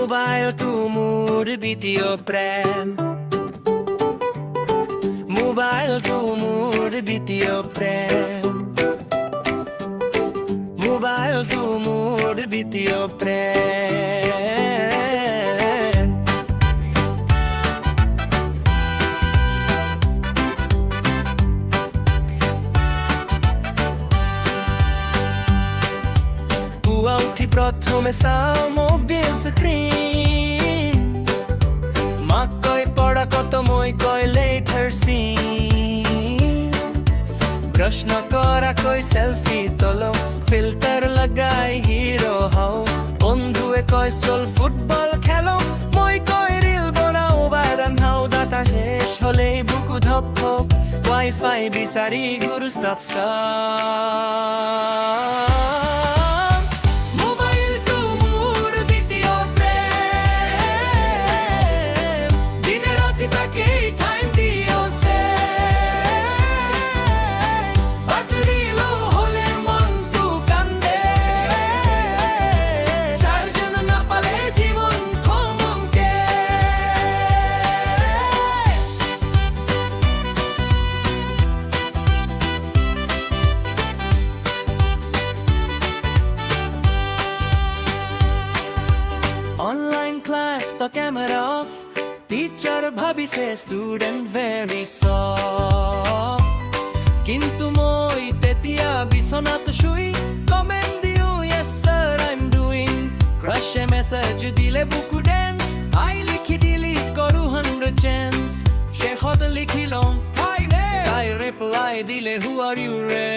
mobile two মোৰ দ্বিতীয় প্ৰেম mobile two মোৰ দ্বিতীয় প্ৰেম মোবাইল টু মোৰ দ্বিতীয় প্ৰেম পুৱা উঠি প্ৰথমে চাওঁ মোবাইল স্ক্ৰীন মাক কয় পঢ়া কত মই কয় লেটাৰ চিন ব্ৰাছ নকৰাকৈ চেলফি তোলো ফিল্টাৰ লগাই হিৰো হওঁ বন্ধুৱে কয় চল ফুটবল খেলো মই কয় ৰিল বনাও বা ৰান্ধাও ডাটা শেষ হ'লেই বুকু ধপ ধপ ৱাইফাই বিচাৰি ঘূৰো stop Online class the camera off teacher ভাবিছে student very soft কিন্তু মই তেতিয়া বিছনাত শুই comment দিও yes sir I'm doing crush message দিলে বুকু dance I লিখি delete কৰো 100 chance শেষত লিখিলম hi তাই reply দিলে who are you রে